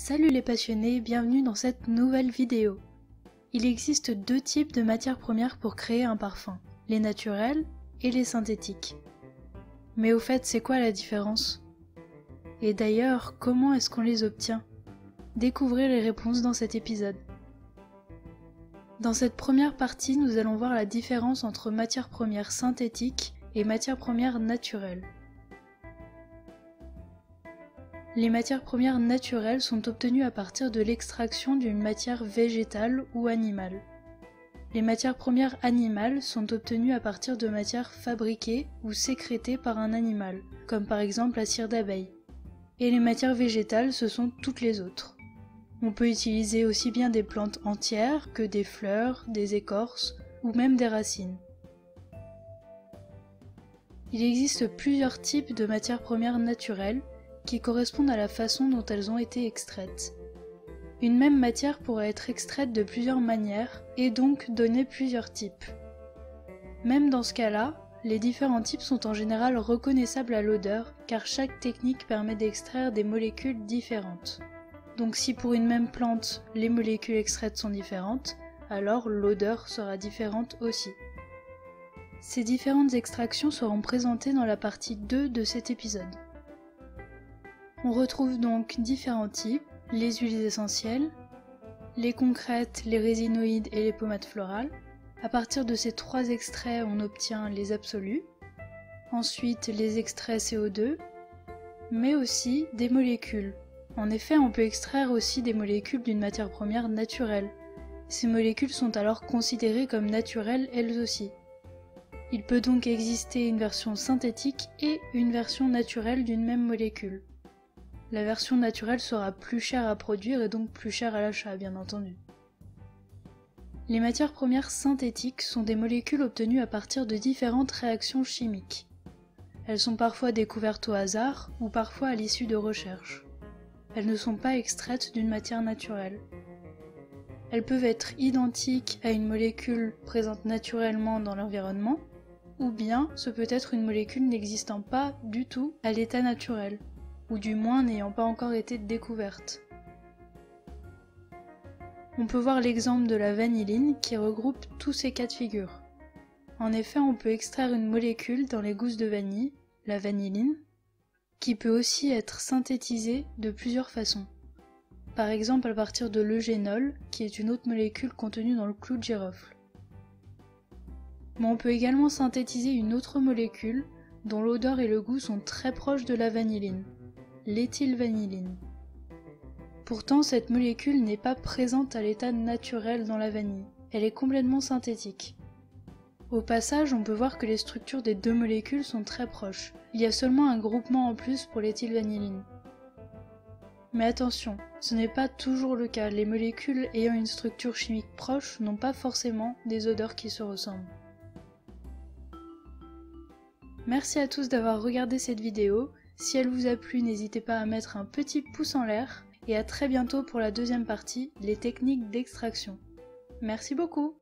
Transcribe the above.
Salut les passionnés, bienvenue dans cette nouvelle vidéo. Il existe deux types de matières premières pour créer un parfum, les naturelles et les synthétiques. Mais au fait, c'est quoi la différence? Et d'ailleurs, comment est-ce qu'on les obtient? Découvrez les réponses dans cet épisode. Dans cette première partie, nous allons voir la différence entre matières premières synthétiques et matières premières naturelles. Les matières premières naturelles sont obtenues à partir de l'extraction d'une matière végétale ou animale. Les matières premières animales sont obtenues à partir de matières fabriquées ou sécrétées par un animal, comme par exemple la cire d'abeille. Et les matières végétales, ce sont toutes les autres. On peut utiliser aussi bien des plantes entières que des fleurs, des écorces ou même des racines. Il existe plusieurs types de matières premières naturelles qui correspondent à la façon dont elles ont été extraites. Une même matière pourrait être extraite de plusieurs manières et donc donner plusieurs types. Même dans ce cas-là, les différents types sont en général reconnaissables à l'odeur car chaque technique permet d'extraire des molécules différentes. Donc si pour une même plante, les molécules extraites sont différentes, alors l'odeur sera différente aussi. Ces différentes extractions seront présentées dans la partie 2 de cet épisode. On retrouve donc différents types, les huiles essentielles, les concrètes, les résinoïdes et les pommades florales. À partir de ces trois extraits, on obtient les absolus, ensuite les extraits CO2, mais aussi des molécules. En effet, on peut extraire aussi des molécules d'une matière première naturelle. Ces molécules sont alors considérées comme naturelles elles aussi. Il peut donc exister une version synthétique et une version naturelle d'une même molécule. La version naturelle sera plus chère à produire et donc plus chère à l'achat, bien entendu. Les matières premières synthétiques sont des molécules obtenues à partir de différentes réactions chimiques. Elles sont parfois découvertes au hasard ou parfois à l'issue de recherches. Elles ne sont pas extraites d'une matière naturelle. Elles peuvent être identiques à une molécule présente naturellement dans l'environnement, ou bien ce peut être une molécule n'existant pas du tout à l'état naturel, ou du moins n'ayant pas encore été découverte. On peut voir l'exemple de la vanilline qui regroupe tous ces cas de figure. En effet, on peut extraire une molécule dans les gousses de vanille, la vanilline, qui peut aussi être synthétisée de plusieurs façons. Par exemple à partir de l'eugénol, qui est une autre molécule contenue dans le clou de girofle. Mais on peut également synthétiser une autre molécule dont l'odeur et le goût sont très proches de la vanilline, l'éthylvanilline. Pourtant, cette molécule n'est pas présente à l'état naturel dans la vanille, elle est complètement synthétique. Au passage, on peut voir que les structures des deux molécules sont très proches. Il y a seulement un groupement en plus pour l'éthylvanilline. Mais attention, ce n'est pas toujours le cas. Les molécules ayant une structure chimique proche n'ont pas forcément des odeurs qui se ressemblent. Merci à tous d'avoir regardé cette vidéo. Si elle vous a plu, n'hésitez pas à mettre un petit pouce en l'air. Et à très bientôt pour la deuxième partie, les techniques d'extraction. Merci beaucoup!